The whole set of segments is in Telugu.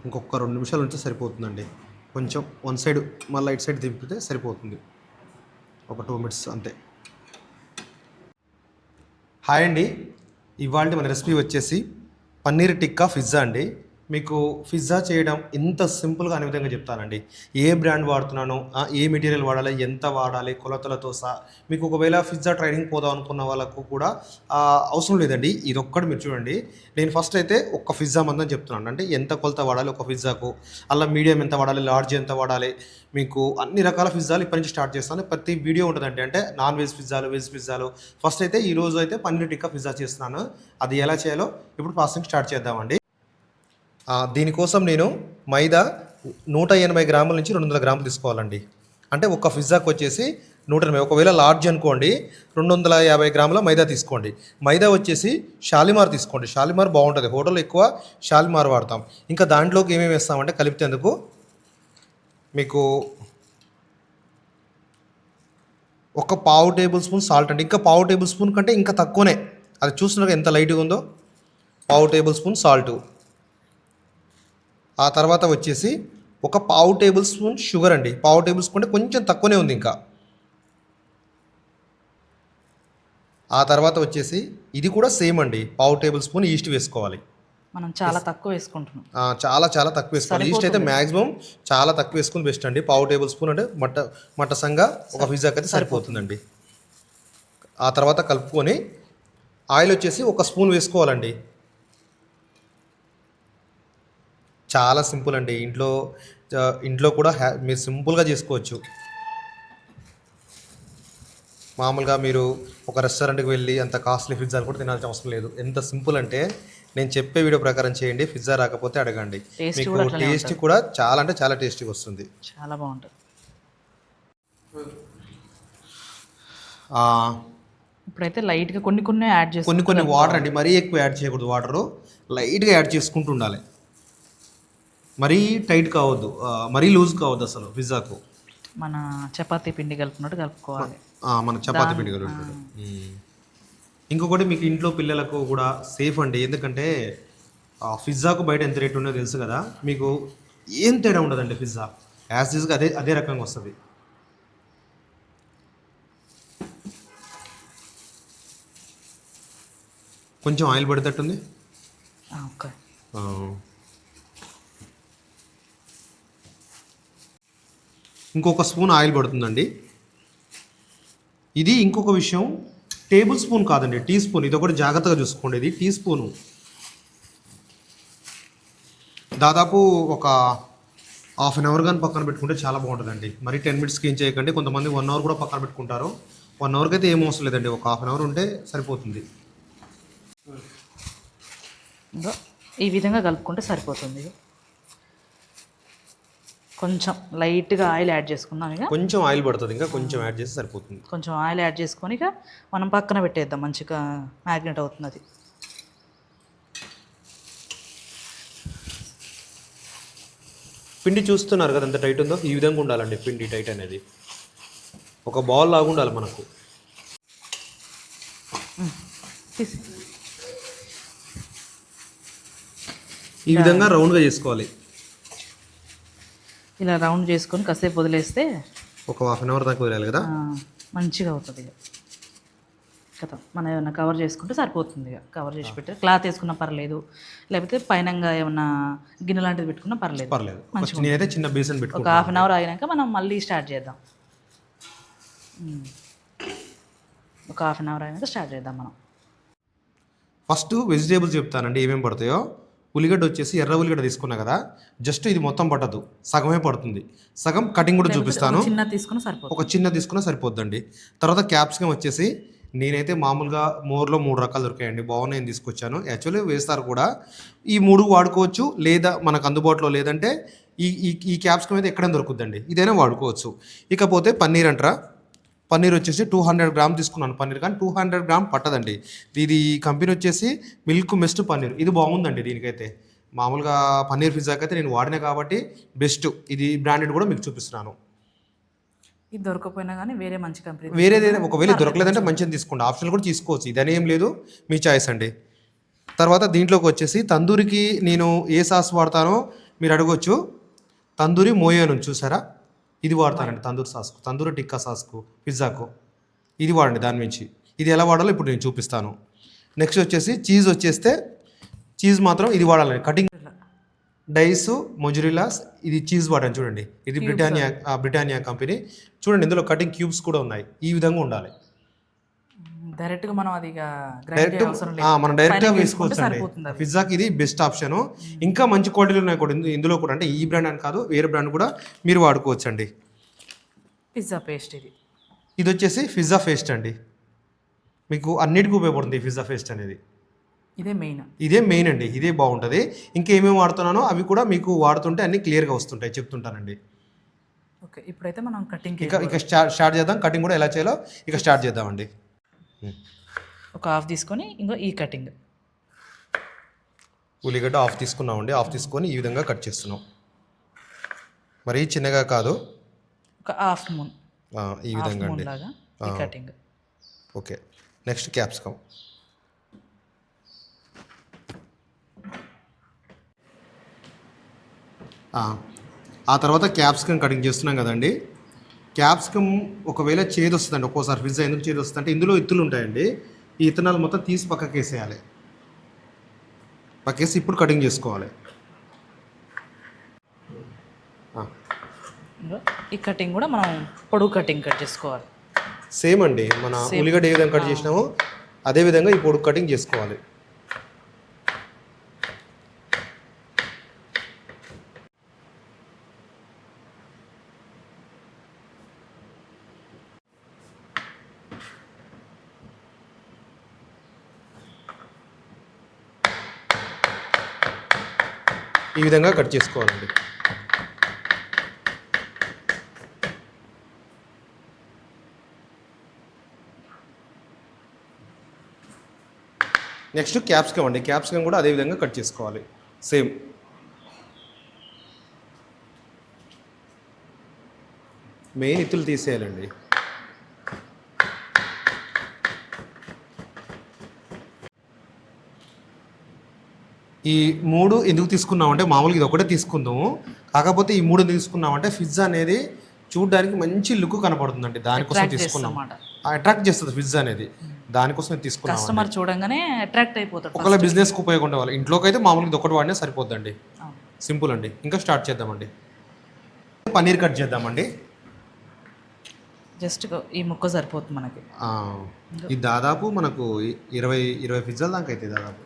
ఇంకొక 2 నిమిషాలు ఉంటే సరిపోతుందండి. కొంచెం వన్ సైడ్ మళ్ళీ ఇటు సైడ్ తిప్పితే సరిపోతుంది. ఒక 2 మినిట్స్ అంతే. హాయ్ అండి. ఇవాల్టి మన రెసిపీ వచ్చేసి పన్నీర్ టిక్కా పిజ్జా అండి. మీకు పిజ్జా చేయడం ఇంత సింపుల్గా అనే విధంగా చెప్తానండి. ఏ బ్రాండ్ వాడుతున్నానో, ఏ మెటీరియల్ వాడాలి, ఎంత వాడాలి, కొలతలతో సహా. మీకు ఒకవేళ పిజ్జా ట్రైనింగ్ పోదాం అనుకున్న వాళ్ళకు కూడా అవసరం లేదండి. ఇదొక్కటి మీరు చూడండి. నేను ఫస్ట్ అయితే ఒక్క పిజ్జా మందని చెప్తున్నాను. అంటే ఎంత కొలత వాడాలి ఒక పిజ్జాకు, అలా మీడియం ఎంత వాడాలి, లార్జ్ ఎంత వాడాలి, మీకు అన్ని రకాల పిజ్జాలు ఇప్పటి నుంచి స్టార్ట్ చేస్తాను. ప్రతి వీడియో ఉంటుందండి. అంటే నాన్ వెజ్ పిజ్జాలు, వెజ్ పిజ్జాలు. ఫస్ట్ అయితే ఈరోజు అయితే పన్నీర్ టిక్కా పిజ్జా చేస్తున్నాను. అది ఎలా చేయాలో ఇప్పుడు ప్రాసెసింగ్ స్టార్ట్ చేద్దామండి. దీనికోసం నేను మైదా 180 గ్రాముల నుంచి 200 గ్రాములు తీసుకోవాలండి. అంటే ఒక పిజ్జాకి వచ్చేసి 180. ఒకవేళ లార్జ్ అనుకోండి 250 గ్రాముల మైదా తీసుకోండి. మైదా వచ్చేసి షాలిమార్ తీసుకోండి. షాలిమార్ బాగుంటుంది. హోటల్లో ఎక్కువ షాలిమార్ వాడతాం. ఇంకా దాంట్లోకి ఏమేమి వేస్తామంటే కలిపితేందుకు మీకు ఒక పావు టేబుల్ స్పూన్ సాల్ట్ అండి. ఇంకా పావు టేబుల్ స్పూన్ కంటే ఇంకా తక్కువనే. అది చూస్తున్నారు ఎంత లైట్గా ఉందో. పావు టేబుల్ స్పూన్ సాల్టు. ఆ తర్వాత వచ్చేసి ఒక పావు టేబుల్ స్పూన్ షుగర్ అండి. పావు టేబుల్ స్పూన్ అంటే కొంచెం తక్కువనే ఉంది ఇంకా. ఆ తర్వాత వచ్చేసి ఇది కూడా సేమ్ అండి. పావు టేబుల్ స్పూన్ ఈస్ట్ వేసుకోవాలి. మనం చాలా తక్కువ వేసుకుంటున్నాం. చాలా చాలా తక్కువ వేసుకోవాలి. ఈస్ట్ అయితే మ్యాక్సిమం చాలా తక్కువ వేసుకుని బెస్ట్ అండి. పావు టేబుల్ స్పూన్ అంటే మట్టసంగా ఒక పిజ్జాకి అయితే సరిపోతుందండి. ఆ తర్వాత కలుపుకొని ఆయిల్ వచ్చేసి ఒక స్పూన్ వేసుకోవాలండి. చాలా సింపుల్ అండి. ఇంట్లో కూడా మీరు సింపుల్గా చేసుకోవచ్చు. మామూలుగా మీరు ఒక రెస్టారెంట్కి వెళ్ళి అంత కాస్ట్లీ పిజ్జాలు కూడా తినాల్సిన అవసరం లేదు. ఎంత సింపుల్ అంటే నేను చెప్పే వీడియో ప్రకారం చేయండి. పిజ్జా రాకపోతే అడగండి. మీకు టేస్ట్ కూడా చాలా అంటే చాలా టేస్టీగా వస్తుంది. చాలా బాగుంటుంది. ఇప్పుడైతే లైట్గా కొన్ని యాడ్ చేసి కొన్ని వాటర్ అండి. మరీ ఎక్కువ యాడ్ చేయకూడదు. వాటరు లైట్గా యాడ్ చేసుకుంటూ ఉండాలి. మరీ టైట్ కావద్దు, మరీ లూజ్ కావద్దు అసలు. పిజ్జాకు మన చపాతీ పిండి కలుపుకున్నట్టు కలుపుకోవాలి. మన చపాతీ పిండి కలుపుకుంటాం. ఇంకొకటి మీకు ఇంట్లో పిల్లలకు కూడా సేఫ్ అండి. ఎందుకంటే పిజ్జాకు బయట ఎంత రేట్ ఉన్నదో తెలుసు కదా. మీకు ఏం తేడా ఉండదండి. పిజ్జా యాజ్ యూజ్గా అదే రకంగా వస్తుంది. కొంచెం ఆయిల్ పడేటట్టుంది. ఓకే. ఇంకొక స్పూన్ ఆయిల్ పడుతుందండి. ఇది ఇంకొక విషయం, టేబుల్ స్పూన్ కాదండి, టీ స్పూన్. ఇది ఒకటి జాగ్రత్తగా చూసుకోండి. ఇది టీ స్పూను. దాదాపు ఒక హాఫ్ అన్ అవర్ కానీ పక్కన పెట్టుకుంటే చాలా బాగుంటుందండి. మరి 10 మినిట్స్కి ఏం చేయకండి. కొంతమంది 1 అవర్ కూడా పక్కన పెట్టుకుంటారు. 1 అవర్కి అయితే ఏం అవసరం లేదండి. ఒక హాఫ్ అన్ అవర్ ఉంటే సరిపోతుంది. ఈ విధంగా కలుపుకుంటే సరిపోతుంది. కొంచెం లైట్గా ఆయిల్ యాడ్ చేసుకున్నాం. ఇక కొంచెం ఆయిల్ పడుతుంది. ఇంకా కొంచెం యాడ్ చేస్తే సరిపోతుంది. కొంచెం ఆయిల్ యాడ్ చేసుకొని ఇక మనం పక్కన పెట్టేద్దాం. మంచిగా మ్యాగ్నెట్ అవుతుంది అది. పిండి చూస్తున్నారు కదా ఎంత టైట్ ఉందో. ఈ విధంగా ఉండాలండి పిండి. టైట్ అనేది ఒక బాల్ లాగా ఉండాలి మనకు. ఈ విధంగా రౌండ్గా చేసుకోవాలి. ఇలా రౌండ్ చేసుకొని కాసేపు వదిలేస్తే ఒక హాఫ్ అన్ అవర్ దాకా వదిలేయాలి కదా. మంచిగా అవుతుంది. ఇక కదా మనం ఏమైనా కవర్ చేసుకుంటే సరిపోతుంది. ఇక కవర్ చేసి పెట్టి క్లాత్ వేసుకున్నా పర్లేదు, లేకపోతే పైన ఏమన్నా గిన్నె లాంటిది పెట్టుకున్నా పర్లేదు. నేనైతే చిన్న బేసన్ పెట్టుకో. ఒక హాఫ్ అన్ అవర్ ఆగినాక మనం మళ్ళీ స్టార్ట్ చేద్దాం. ఒక హాఫ్ అన్ అవర్ అయినాక స్టార్ట్ చేద్దాం మనం. ఫస్ట్ వెజిటేబుల్స్ చెప్తానండి ఏమేమి పడతాయో. ఉల్లిగడ్డ వచ్చేసి ఎర్ర ఉల్లిగడ్డ తీసుకున్నా కదా. జస్ట్ ఇది మొత్తం పట్టదు, సగమే పడుతుంది. సగం కటింగ్ కూడా చూపిస్తాను. ఒక చిన్న తీసుకున్నా సరిపోద్దండి. తర్వాత క్యాప్సికమ్ వచ్చేసి నేనైతే మామూలుగా మోర్లో 3 రకాలు దొరికాయండి. బాగున్నాయని తీసుకొచ్చాను. యాక్చువల్లీ వేస్తారు కూడా. ఈ 3 వాడుకోవచ్చు, లేదా మనకు అందుబాటులో లేదంటే ఈ క్యాప్సికమ్ అయితే ఎక్కడైనా దొరుకుద్దండి. ఇదైనా వాడుకోవచ్చు. ఇకపోతే పన్నీర్ అంటారా. పన్నీర్ వచ్చేసి 200 గ్రామ్ తీసుకున్నాను. పన్నీర్ కానీ 200 గ్రామ్ పట్టదండి. ఇది కంపెనీ వచ్చేసి మిల్క్ మిస్ట్ పన్నీర్. ఇది బాగుందండి. దీనికైతే మామూలుగా పన్నీర్ పిజ్జాకి అయితే నేను వాడినా కాబట్టి బెస్ట్. ఇది బ్రాండెడ్ కూడా మీకు చూపిస్తున్నాను. ఇది దొరకపోయినా కానీ వేరే మంచి కంపెనీ, వేరేదైనా ఒకవేళ దొరకలేదంటే మంచిగా తీసుకోండి. ఆప్షన్ కూడా తీసుకోవచ్చు. ఇదనేం లేదు, మీ చాయిస్ అండి. తర్వాత దీంట్లోకి వచ్చేసి తందూరికి నేను ఏ సాస్ వాడతానో మీరు అడగొచ్చు. తందూరి మోయో చూసారా, ఇది వాడతానండి తందూరి సాస్కు, తందూరి టిక్కా సాస్కు, పిజ్జాకు ఇది వాడండి. దాని నుంచి ఇది ఎలా వాడాలో ఇప్పుడు నేను చూపిస్తాను. నెక్స్ట్ వచ్చేసి చీజ్ వచ్చేస్తే చీజ్ మాత్రం ఇది వాడాలండి. కటింగ్ డైస్ మొజురిలాస్ ఇది చీజ్ వాడాను చూడండి. ఇది బ్రిటానియా కంపెనీ. చూడండి ఇందులో కటింగ్ క్యూబ్స్ కూడా ఉన్నాయి. ఈ విధంగా ఉండాలి. డైరెక్ట్గా మనం అది మనం డైరెక్ట్గా వేసుకోవచ్చు అండి. పిజ్జాకి ఇది బెస్ట్ ఆప్షన్. ఇంకా మంచి క్వాలిటీలు ఉన్నాయి కూడా ఇందులో కూడా. అంటే ఈ బ్రాండ్ అని కాదు, వేరే బ్రాండ్ కూడా మీరు వాడుకోవచ్చు అండి. పిజ్జా పేస్ట్ ఇది వచ్చేసి పిజ్జా పేస్ట్ అండి. మీకు అన్నిటికీ ఉపయోగపడుతుంది ఈ పిజ్జా పేస్ట్ అనేది. ఇదే మెయిన్ అండి. ఇదే బాగుంటుంది. ఇంకేమేమి వాడుతున్నానో అవి కూడా మీకు వాడుతుంటే అన్ని క్లియర్గా వస్తుంటాయి, చెప్తుంటానండి. ఓకే, ఇప్పుడైతే మనం కటింగ్ ఇక స్టార్ట్ చేద్దాం. కటింగ్ కూడా ఎలా చేయాలో ఇక స్టార్ట్ చేద్దామండి. ఒక హాఫ్ తీసుకొని ఇంకో ఈ కటింగ్ ఉల్లిగడ్డ హాఫ్ తీసుకున్నామండి. హాఫ్ తీసుకొని ఈ విధంగా కట్ చేస్తున్నాం. మరీ చిన్నగా కాదు, ఒక హాఫ్ మూన్ ఈ విధంగా అండి. కటింగ్. Okay, next capsicum. ఆ తర్వాత క్యాప్సికమ్ కటింగ్ చేస్తున్నాం కదండి. క్యాప్సికమ్ ఒకవేళ చేదు వస్తుందండి ఒక్కోసారి. పిజ్జా ఎందుకు చేదు వస్తుంది అంటే ఇందులో ఇత్తులు ఉంటాయండి. ఈ ఇత్తనాలు మొత్తం తీసి పక్కకి వేసేయాలి. పక్కేసి ఇప్పుడు కటింగ్ చేసుకోవాలి. ఈ కటింగ్ కూడా మనం పొడుగు కటింగ్ కట్ చేసుకోవాలి. సేమ్ అండి, మన ఉల్లిగడ్డ ఏ విధంగా కట్ చేసినామో అదే విధంగా ఈ పొడుగు కటింగ్ చేసుకోవాలి. ఈ విధంగా కట్ చేసుకోవాలండి. నెక్స్ట్ క్యాప్సికమ్ అండి. క్యాప్సికమ్ కూడా అదే విధంగా కట్ చేసుకోవాలి. సేమ్ మెయిన్ ఇత్తులు తీసేయాలండి. ఈ 3 ఎందుకు తీసుకున్నామంటే మామూలుగా ఇది ఒకటే తీసుకుందాము. కాకపోతే ఈ 3 ఎందుకు తీసుకున్నామంటే పిజ్జా అనేది చూడడానికి మంచి లుక్ కనపడుతుందండి. దానికోసం తీసుకున్నాం. అట్రాక్ట్ చేస్తుంది పిజ్జా అనేది. దానికోసం తీసుకున్నాం. కస్టమర్ చూడంగానే అట్రాక్ట్ అయిపోతారు. ఒకవేళ బిజినెస్కి ఉపయోగపడే వాళ్ళు ఇంట్లోకి అయితే మామూలుగా ఇది ఒకటి వాడినా సరిపోద్దండి. సింపుల్ అండి. ఇంకా స్టార్ట్ చేద్దామండి. పన్నీర్ కట్ చేద్దామండి. జస్ట్ ఈ ముక్క సరిపోతుంది మనకి. ఇది దాదాపు మనకు 20 పిజ్జాల దాకా అయితే దాదాపు.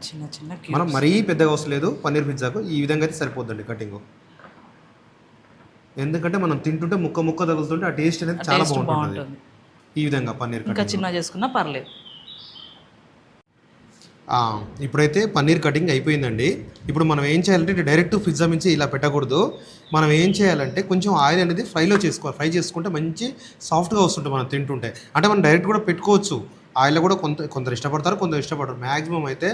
చిన్న చిన్న మనం మరీ పెద్దగా అవసరం లేదు పన్నీర్ పిజ్జాకు. ఈ విధంగా అయితే సరిపోద్దండి కటింగ్. ఎందుకంటే మనం తింటుంటే ముక్క తగులుతుంటే ఆ టేస్ట్ అనేది చాలా బాగుంటుంది. ఈ విధంగా పన్నీర్ ఇంకా చిన్న చేసుకున్నా పర్లేదు. ఇప్పుడైతే పన్నీర్ కటింగ్ అయిపోయిందండి. ఇప్పుడు మనం ఏం చేయాలంటే డైరెక్ట్ పిజ్జా నుంచి ఇలా పెట్టకూడదు. మనం ఏం చేయాలంటే కొంచెం ఆయిల్ అనేది ఫ్రైలో చేసుకోవాలి. ఫ్రై చేసుకుంటే మంచి సాఫ్ట్గా వస్తుంటుంది మనం తింటుంటే. అంటే మనం డైరెక్ట్ కూడా పెట్టుకోవచ్చు. ఆయిల్లో కూడా కొందరు ఇష్టపడతారు, కొందరు ఇష్టపడరు. మ్యాక్సిమం అయితే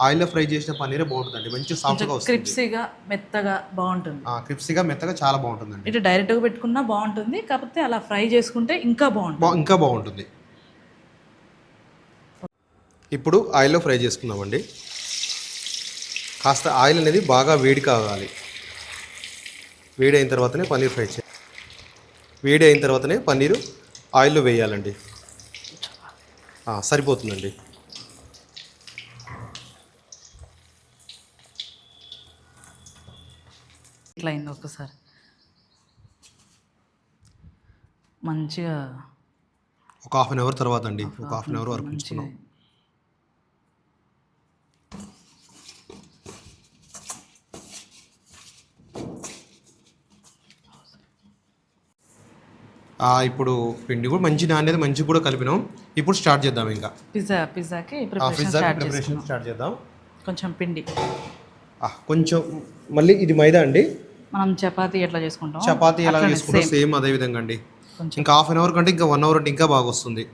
ఆయిల్లో ఫ్రై చేసిన పన్నీరే బాగుంటుందండి. మంచి సాఫ్ట్గా వస్తుంది. క్రిప్సీగా మెత్తగా బాగుంటుంది. క్రిప్సీగా మెత్తగా చాలా బాగుంటుందండి. ఇటు డైరెక్ట్గా పెట్టుకున్నా బాగుంటుంది, కాకపోతే అలా ఫ్రై చేసుకుంటే ఇంకా బాగుంటుంది. ఇప్పుడు ఆయిల్లో ఫ్రై చేసుకుందామండి. కాస్త ఆయిల్ అనేది బాగా వేడి కావాలి. వేడి అయిన తర్వాతనే పన్నీర్ ఫ్రై చేయాలి. వేడి అయిన తర్వాతనే పన్నీరు ఆయిల్లో వేయాలండి. సరిపోతుందండి. ఇట్లా అయింది ఒకసారి మంచిగా ఒక హాఫ్ అన్ అవర్ తర్వాత అండి. ఒక హాఫ్ అన్ అవర్ వరకు ఉంచుకున్నాం. ఇప్పుడు పిండి కూడా మంచి నాణ్యత మంచిగా కూడా కలిపినాం. ఇప్పుడు స్టార్ట్ చేద్దాం. ఇంకా పిజ్జాకి ప్రిపరేషన్ స్టార్ట్ చేద్దాం. కొంచెం పిండి కొంచెం మళ్ళీ ఇది మైదా అండి. మనం చపాతీ ఎట్లా చేసుకుంటాం, చపాతీ ఎలా చేసుకుంటాం సేమ్ అదే విధంగా అండి. ఇంకా హాఫ్ అన్ అవర్ కంటే ఇంకా 1 అవర్ అంటే ఇంకా బాగా వస్తుంది.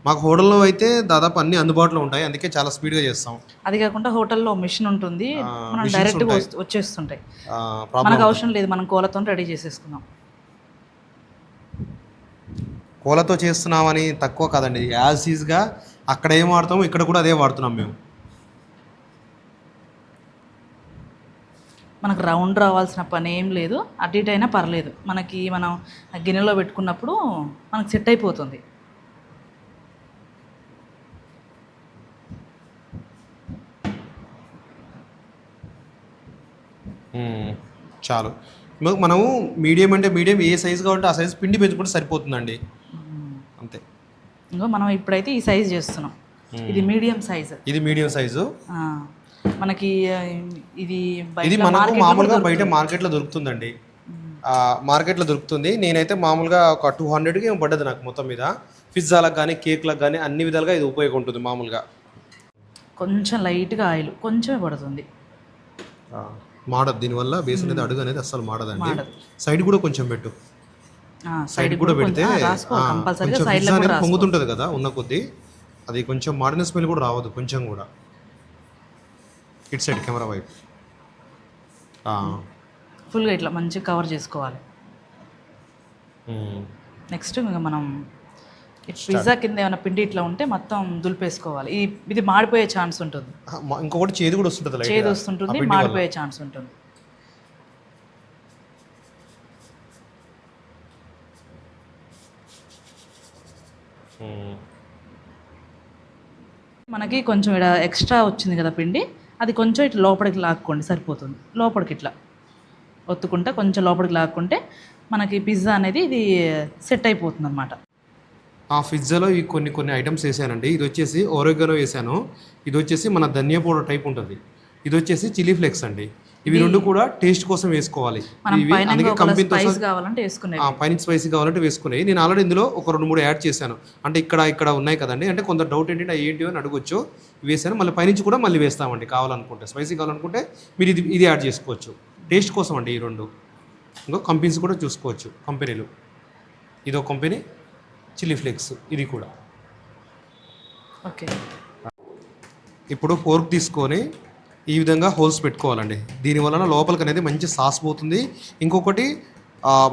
మాకు హోటల్లో అయితే దాదాపు అన్ని అందుబాటులో ఉంటాయి, అందుకే చాలా స్పీడ్గా చేస్తాం. అది కాకుండా హోటల్లో మిషన్ ఉంటుంది, మనం డైరెక్ట్గా వచ్చేస్తుంటాయి. మనకు అవసరం లేదు, మనం కోలతో రెడీ చేసేసుకున్నాం. ఓలతో చేస్తున్నామని తక్కువ కాదండి, యాజ్ ఈజ్గా అక్కడ ఏం వాడతామో ఇక్కడ కూడా అదే వాడుతున్నాం మేము. మనకు రౌండ్ రావాల్సిన పని ఏం లేదు, అటు ఇటు అయినా పర్లేదు, మనకి మనం ఆ గిన్నెలో పెట్టుకున్నప్పుడు మనకు సెట్ అయిపోతుంది. చాలు. మనము మీడియం అంటే మీడియం, ఏ సైజు కావాలంటే ఆ సైజు పిండి పెంచుకుంటే సరిపోతుందండి, అంతే. ఇంకో మనం ఇప్పుడైతే ఈ సైజ్ చేస్తున్నాం, ఇది మీడియం సైజ్. ఇది మీడియం సైజు. మనకి ఇది ఇది మనకు మామూలుగా బయట మార్కెట్లో దొరుకుతుందండి, మార్కెట్లో దొరుకుతుంది. నేనైతే మామూలుగా ఒక 200కి పడ్డది నాకు మొత్తం మీద. పిజ్జాలకు కానీ కేక్లకు కానీ అన్ని విధాలుగా ఇది ఉపయోగం ఉంటుంది మామూలుగా. కొంచెం లైట్గా ఆయిల్ కొంచెమే పడుతుంది, మాడదు దీనివల్ల. బేస్ అనేది అడుగు అనేది అస్సలు మాడదండి. సైడ్ కూడా కొంచెం పెట్టు, సైడ్ కూడా పెడితే కొంచెం పిజ్జా అనేది పొంగుతుంటుంది కదా ఉన్న కొద్దీ, అది కొంచెం మాడిన స్మెల్ కూడా రావద్దు కొంచెం కూడా. ఇట్ సైడ్ కెమెరా వైపు ఫుల్గా ఇట్లా మంచిగా కవర్ చేసుకోవాలి. నెక్స్ట్ ఇంకా మనం పిజ్జా కింద ఏమైనా పిండి ఇట్లా ఉంటే మొత్తం దులిపేసుకోవాలి. ఇది మాడిపోయే ఛాన్స్ ఉంటుంది, ఇంకొకటి చేదు కూడా వస్తుంటుంది, చేదు వస్తుంటుంది, మాడిపోయే ఛాన్స్ ఉంటుంది. మనకి కొంచెం ఇక్కడ ఎక్స్ట్రా వచ్చింది కదా పిండి, అది కొంచెం ఇట్లా లోపలికి లాక్కోండి సరిపోతుంది. లోపలికి ఇట్లా ఒత్తుకుంటే కొంచెం లోపలికి లాక్కుంటే మనకి పిజ్జా అనేది ఇది సెట్ అయిపోతుంది అనమాట. ఆ పిజ్జాలో ఈ కొన్ని ఐటమ్స్ వేసానండి. ఇది వచ్చేసి ఓరెగానో వేసాను, ఇది వచ్చేసి మన ధనియా పౌడర్ టైప్ ఉంటుంది, ఇది వచ్చేసి చిల్లీ ఫ్లేక్స్ అండి. ఇవి రెండు కూడా టేస్ట్ కోసం వేసుకోవాలి. అందుకే కంపెనీతో పైన స్పైసీ కావాలంటే వేసుకునేవి. నేను ఆల్రెడీ ఇందులో ఒక 2-3 యాడ్ చేశాను, అంటే ఇక్కడ ఉన్నాయి కదండి, అంటే కొంత డౌట్ ఏంటంటే ఏంటి అని అడగొచ్చు. వేసాను, మళ్ళీ పైనుంచి కూడా మళ్ళీ వేస్తామండి కావాలనుకుంటే. స్పైసీ కావాలనుకుంటే మీరు ఇది యాడ్ చేసుకోవచ్చు, టేస్ట్ కోసం అండి ఈ రెండు. ఇంకో కంపెనీస్ కూడా చూసుకోవచ్చు, కంపెనీలు. ఇదో కంపెనీ చిల్లీ ఫ్లేక్స్, ఇది కూడా. ఓకే, ఇప్పుడు ఫోర్క్ తీసుకొని ఈ విధంగా హోల్స్ పెట్టుకోవాలండి. దీనివలన లోపలికి అనేది మంచి సాస్ పోతుంది. ఇంకొకటి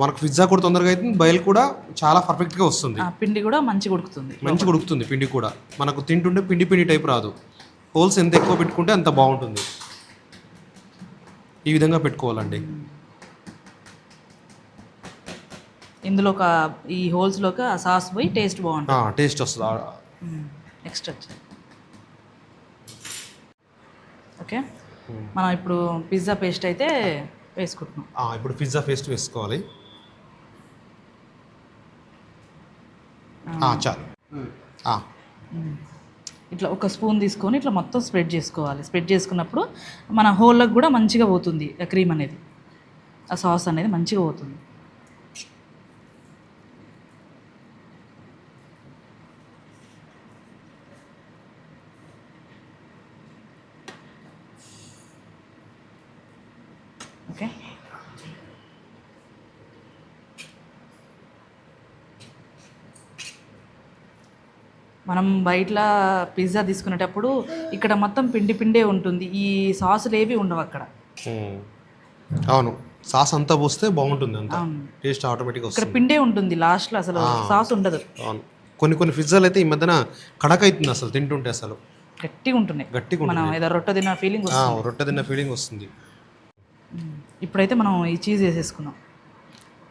మనకు పిజ్జా కూడా తొందరగా అవుతుంది, బయలు కూడా చాలా పర్ఫెక్ట్గా వస్తుంది, పిండి కూడా మంచిగా ఉడుకుతుంది. పిండి కూడా మనకు తింటుంటే పిండి టైప్ రాదు. హోల్స్ ఎంత ఎక్కువ పెట్టుకుంటే అంత బాగుంటుంది. ఈ విధంగా పెట్టుకోవాలండి. ఇందులో ఈ హోల్స్లోకి ఆ సాస్ పోయి టేస్ట్ బాగుంటుంది, టేస్ట్ వస్తుంది. నెక్స్ట్ వచ్చి ఓకే, మనం ఇప్పుడు పిజ్జా పేస్ట్ అయితే వేసుకుంటున్నాం. ఇప్పుడు పిజ్జా పేస్ట్ వేసుకోవాలి. చాలు. ఇట్లా ఒక స్పూన్ తీసుకొని ఇట్లా మొత్తం స్ప్రెడ్ చేసుకోవాలి. స్ప్రెడ్ చేసుకున్నప్పుడు మన హోల్లోకి కూడా మంచిగా పోతుంది క్రీమ్ అనేది, ఆ సాస్ అనేది మంచిగా పోతుంది. ఓకే, మనం బయట పిజ్జా తీసుకునేటప్పుడు ఇక్కడ మొత్తం పిండే ఉంటుంది, ఈ సాసులు ఏవి ఉండవు అక్కడ. అవును, సాస్ అంతా పోస్తే బాగుంటుంది, అంతా టేస్ట్ ఆటోమేటిక్గా వస్తుంది. ఇక్కడ పిండే ఉంటుంది, లాస్ట్లో అసలు సాస్ ఉండదు. అవును, కొన్ని పిజ్జాలు అయితే ఈ మధ్యన కడక్ అవుతుంది అసలు తింటుంటే, అసలు గట్టిగా ఉంటున్నాయి. మనం ఏదో రొట్టె తిన్న ఫీలింగ్ వస్తుంది. ఇప్పుడైతే మనం ఈ చీజ్ వేసేసుకున్నాం.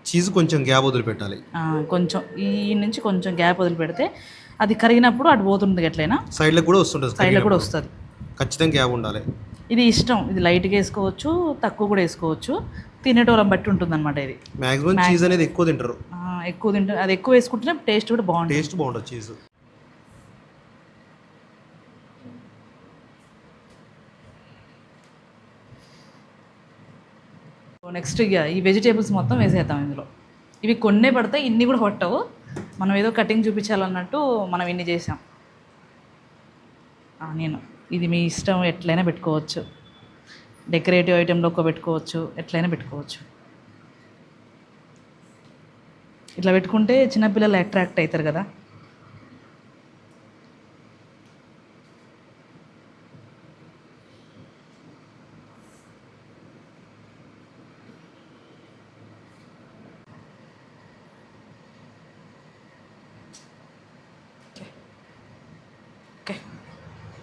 చీజ్ కొంచెం గ్యాప్ వదిలిపెట్టాలి, కొంచెం ఈ నుంచి కొంచెం గ్యాప్ వదిలిపెడితే అది కరిగినప్పుడు అటు పోతుంది, ఎట్లయినా సైడ్లో కూడా వస్తుంది. ఖచ్చితంగా గ్యాప్ ఉండాలి. ఇది ఇష్టం, ఇది లైట్గా వేసుకోవచ్చు, తక్కువ కూడా వేసుకోవచ్చు, తినేటోళ్ళని బట్టి ఉంటుంది అనమాట. ఇది మ్యాక్సిమం చీజ్ అనేది ఎక్కువ తింటారు, అది ఎక్కువ వేసుకుంటే టేస్ట్ కూడా బాగుంటుంది. చీజ్. నెక్స్ట్ ఇక ఈ వెజిటేబుల్స్ మొత్తం వేసేద్దాం ఇందులో. ఇవి కొన్నే పడతాయి, ఇన్ని కూడా పట్టవు. మనం ఏదో కటింగ్ చూపించాలన్నట్టు మనం ఇన్ని చేసాం. ఇది మీ ఇష్టం, ఎట్లయినా పెట్టుకోవచ్చు, డెకరేటివ్ ఐటెంలో ఒక పెట్టుకోవచ్చు, ఎట్లయినా పెట్టుకోవచ్చు. ఇట్లా పెట్టుకుంటే చిన్నపిల్లలు అట్రాక్ట్ అవుతారు కదా.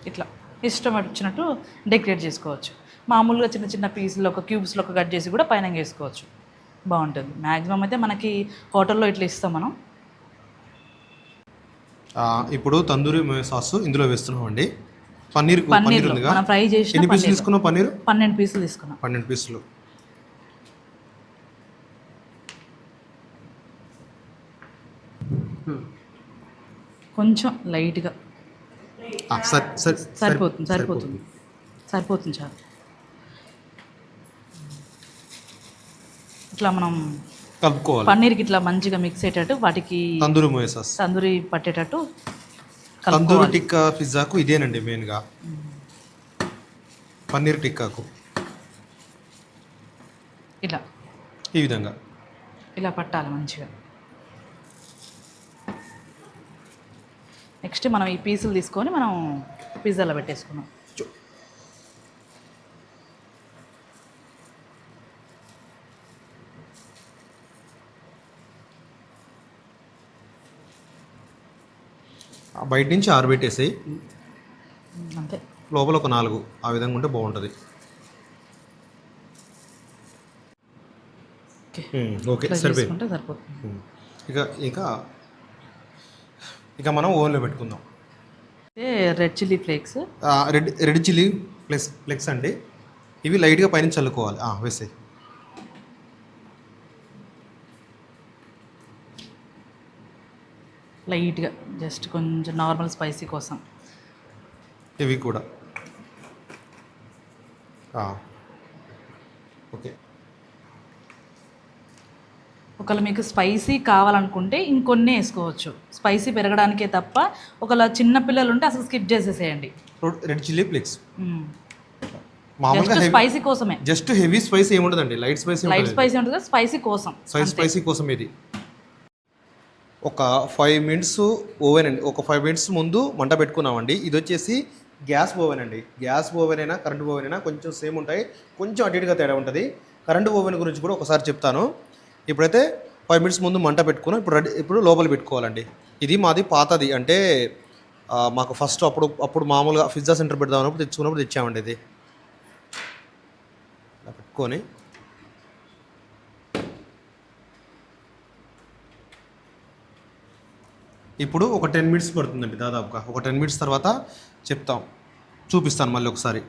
ఇట్లా ఇష్టం వచ్చినట్టు డెకరేట్ చేసుకోవచ్చు. మామూలుగా చిన్న చిన్న పీసులు ఒక క్యూబ్స్లో ఒక కట్ చేసి కూడా పైన వేసుకోవచ్చు, బాగుంటుంది. మ్యాక్సిమం అయితే మనకి హోటల్లో ఇట్లా ఇస్తాం మనం. ఇప్పుడు తందూరి సాస్ ఇందులో వేస్తున్నామండి. పన్నీర్ పన్నీర్లో ఉందిగా, మనం ఫ్రై చేసిన ఎన్ని పీసులు పన్నీర్ తీసుకున్నాం? పన్నీర్ 12 పీసులు తీసుకున్నాం. 12 పీసులు. కొంచెం లైట్గా సరిపోతుంది సరిపోతుంది చాలు. ఇట్లా మనం కలుపుకోవాలి. పన్నీర్కి ఇట్లా మంచిగా మిక్స్ అయ్యేటట్టు వాటికి తందూరి పట్టేటట్టు తందూరి టిక్కా పిజ్జాకు ఇదేనండి మెయిన్గా, పన్నీర్ టిక్కాకు. ఇలా ఈ విధంగా ఇలా పట్టాలి మంచిగా. నెక్స్ట్ మనం ఈ పీసులు తీసుకొని మనం పిజ్జాలో పెట్టేసుకున్నాం. బయట నుంచి ఆరబెట్టేసాయి, అంతే. లోపల ఒక 4 ఆ విధంగా ఉంటే బాగుంటుంది. ఓకే సరిపోతుంది. ఇక మనం ఓవెన్లో పెట్టుకుందాం. Red chilli flakes, red chilli flakes అండి. ఇవి లైట్గా పైన చల్లుకోవాలి. వేసాయి. లైట్గా జస్ట్ కొంచెం నార్మల్ స్పైసీ కోసం. ఇవి కూడా ఓకే. ఒకవేళ మీకు స్పైసీ కావాలనుకుంటే ఇంకొన్ని వేసుకోవచ్చు, స్పైసీ పెరగడానికే తప్ప. ఒకవేళ చిన్న పిల్లలు ఉంటే అసలు స్కిప్ చేసేసేయండి. రెడ్ చిల్లీ ఫ్లేక్స్ మామూలుగా స్పైసీ కోసమే, జస్ట్ హెవీ స్పైసీ ఏముండదండి, లైట్ స్పైసీ ఉంటుంది. స్పైసీ కోసం ఇది. ఒక 5 మినిట్స్ ఓవెన్ అండి. ఒక 5 మినిట్స్ ముందు మంట పెట్టుకున్నామండి. ఇది వచ్చేసి గ్యాస్ ఓవెన్ అండి. గ్యాస్ ఓవెన్ అయినా కరెంట్ ఓవెన్ అయినా కొంచెం సేమ్ ఉంటాయి, కొంచెం అటు ఇటుగా తేడా ఉంటుంది. కరెంట్ ఓవెన్ గురించి కూడా ఒకసారి చెప్తాను. ఇప్పుడైతే 5 మినిట్స్ ముందు మంట పెట్టుకున్నాం. ఇప్పుడు లోపల పెట్టుకోవాలండి. ఇది మాది పాతది, అంటే మాకు ఫస్ట్ అప్పుడు మామూలుగా పిజ్జా సెంటర్ పెడదామన్నప్పుడు తెచ్చుకున్నప్పుడు తెచ్చామండి. ఇది పెట్టుకొని ఇప్పుడు ఒక 10 మినిట్స్ పడుతుందండి దాదాపుగా. ఒక 10 మినిట్స్ తర్వాత చూపిస్తాను మళ్ళీ ఒకసారి.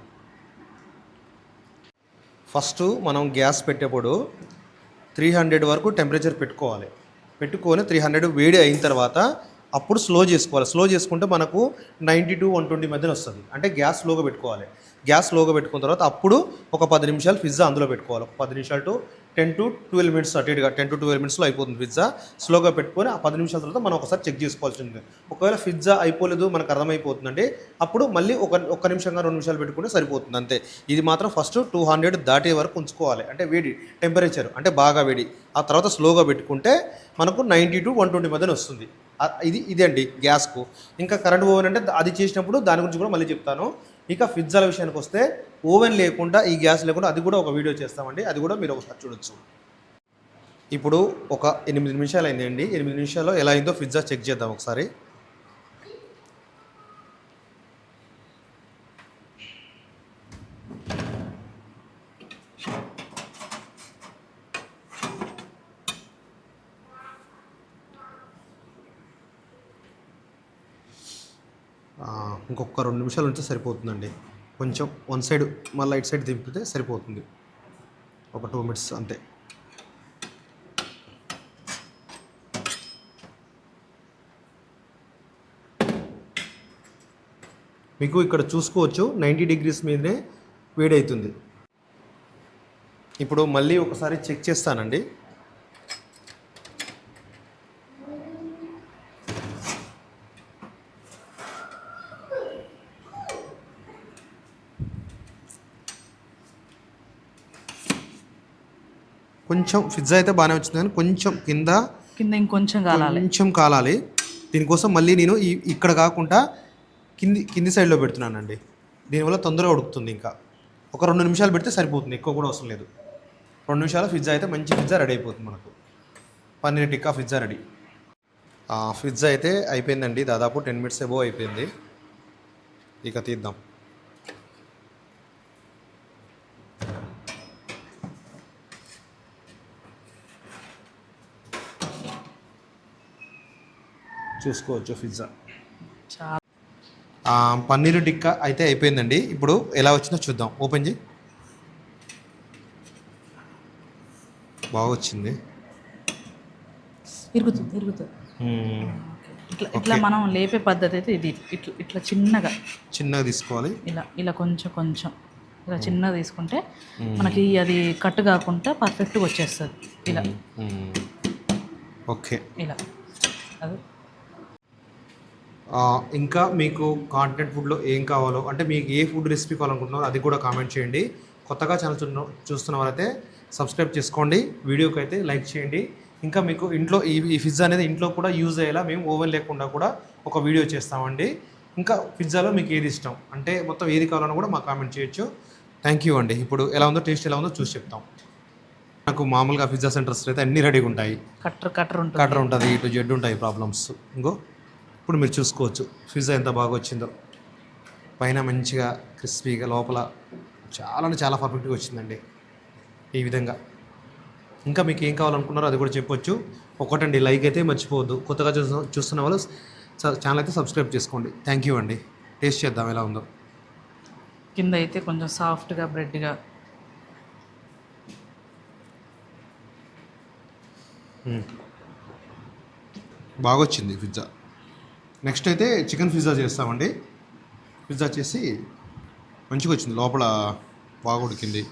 ఫస్ట్ మనం గ్యాస్ పెట్టేప్పుడు 300 వరకు టెంపరేచర్ పెట్టుకోవాలి. పెట్టుకొని 300 వేడి అయిన తర్వాత అప్పుడు స్లో చేసుకోవాలి. స్లో చేసుకుంటే మనకు 90 to 120 మధ్యన వస్తుంది. అంటే గ్యాస్ స్లోగా పెట్టుకోవాలి. గ్యాస్ స్లోగా పెట్టుకున్న తర్వాత అప్పుడు ఒక 10 నిమిషాలు పిజ్జా అందులో పెట్టుకోవాలి. ఒక 10 నిమిషాలు టు 10 to 12 మినిట్స్ అటు ఇటుగా 10 to 12 మినిట్స్లో అయిపోతుంది పిజ్జా. స్లోగా పెట్టుకొని ఆ 10 నిమిషాల తర్వాత మనం ఒకసారి చెక్ చేసుకోవాల్సి ఉంటుంది. ఒకవేళ పిజ్జా అయిపోలేదు మనకు అర్థమైపోతుందంటే అప్పుడు మళ్ళీ ఒక నిమిషంగా 2 నిమిషాలు పెట్టుకుంటే సరిపోతుంది, అంతే. ఇది మాత్రం ఫస్ట్ 200 దాటే వరకు ఉంచుకోవాలి, అంటే వేడి టెంపరేచర్, అంటే బాగా వేడి. ఆ తర్వాత స్లోగా పెట్టుకుంటే మనకు 90 to 120 మధ్యన వస్తుంది. ఇది అండి గ్యాస్కు. ఇంకా కరెంట్ ఓవెన్ అంటే అది చేసినప్పుడు దాని గురించి కూడా మళ్ళీ చెప్తాను. ఇక పిజ్జాల విషయానికి వస్తే ఓవెన్ లేకుండా, ఈ గ్యాస్ లేకుండా అది కూడా ఒక వీడియో చేస్తామండి, అది కూడా మీరు ఒకసారి చూడొచ్చు. ఇప్పుడు ఒక 8 నిమిషాలు అయిందండి. 8 నిమిషాల్లో ఎలా అయిందో పిజ్జా చెక్ చేద్దాం ఒకసారి. ఇంకొక 2 నిమిషాలు ఉంటే సరిపోతుందండి. కొంచెం వన్ సైడ్ మళ్ళీ ఇటు సైడ్ దింపితే సరిపోతుంది. ఒక 2 మినిట్స్ అంతే. మీకు ఇక్కడ చూసుకోవచ్చు 90 డిగ్రీస్ మీదనే వేడవుతుంది. ఇప్పుడు మళ్ళీ ఒకసారి చెక్ చేస్తానండి. కొంచెం పిజ్జా అయితే బాగానే వచ్చింది, కానీ కొంచెం కింద ఇంకొంచెం కాలాలి. దీనికోసం మళ్ళీ నేను ఇక్కడ కాకుండా కింది సైడ్లో పెడుతున్నానండి. దీనివల్ల తొందరగా ఉడుకుతుంది. ఇంకా ఒక 2 నిమిషాలు పెడితే సరిపోతుంది, ఎక్కువ కూడా అవసరం లేదు. 2 నిమిషాలు పిజ్జా అయితే మంచి పిజ్జా రెడీ అయిపోతుంది మనకు. Paneer tikka pizza ready. Pizza అయితే అయిపోయిందండి, దాదాపు 10 మినిట్స్ అబోవ్ అయిపోయింది. ఇక తీద్దాం. చూసుకోవచ్చు పిజ్జా. చాలా పన్నీర్ టిక్కా అయితే అయిపోయిందండి. ఇప్పుడు ఎలా వచ్చిందో చూద్దాం. ఓపెన్ చేయి. బాగా వచ్చింది. ఇరుగుతుంది. ఇట్లా మనం లేపే పద్ధతి అయితే ఇది. ఇట్లా చిన్నగా తీసుకోవాలి. ఇలా కొంచెం ఇలా చిన్నగా తీసుకుంటే మనకి అది కట్ కాకుండా పర్ఫెక్ట్గా వచ్చేస్తుంది. ఇలా ఓకే. ఇలా అది. ఇంకా మీకు కాంటినెంట్ ఫుడ్లో ఏం కావాలో, అంటే మీకు ఏ ఫుడ్ రెసిపీ కావాలనుకుంటున్నారో అది కూడా కామెంట్ చేయండి. కొత్తగా ఛానల్ చూస్తున్న వారైతే సబ్స్క్రైబ్ చేసుకోండి. వీడియోకి అయితే లైక్ చేయండి. ఇంకా మీకు ఇంట్లో ఈ పిజ్జా అనేది ఇంట్లో కూడా యూజ్ అయ్యేలా మేము ఓవెన్ లేకుండా కూడా ఒక వీడియో చేస్తామండి. ఇంకా పిజ్జాలో మీకు ఏది ఇష్టం అంటే మొత్తం ఏది కావాలన్నా కూడా మాకు కామెంట్ చేయొచ్చు. థ్యాంక్ యూ అండి. ఇప్పుడు ఎలా ఉందో, టేస్ట్ ఎలా ఉందో చూసి చెప్తాం. నాకు మామూలుగా పిజ్జా సెంటర్స్ అయితే అన్నీ రెడీగా ఉంటాయి. కట్టర్ ఉంటుంది, ఇటు జెడ్ ఉంటాయి ప్రాబ్లమ్స్. ఇంకో ఇప్పుడు మీరు చూసుకోవచ్చు పిజ్జా ఎంత బాగా వచ్చిందో. పైన మంచిగా క్రిస్పీగా, లోపల చాలా పర్ఫెక్ట్గా వచ్చిందండి ఈ విధంగా. ఇంకా మీకు ఏం కావాలనుకున్నారో అది కూడా చెప్పొచ్చు. ఒకటండి, లైక్ అయితే మర్చిపోవద్దు. కొత్తగా చూస్తున్న వాళ్ళు ఛానల్ అయితే సబ్స్క్రైబ్ చేసుకోండి. థ్యాంక్ యూ అండి. టేస్ట్ చేద్దాం ఎలా ఉందో. కింద అయితే కొంచెం సాఫ్ట్గా బ్రెడ్గా బాగా వచ్చింది పిజ్జా. నెక్స్ట్ అయితే చికెన్ పిజ్జా చేస్తామండి. పిజ్జా చేసి మంచిగా వచ్చింది, లోపల బాగా ఉడికింది.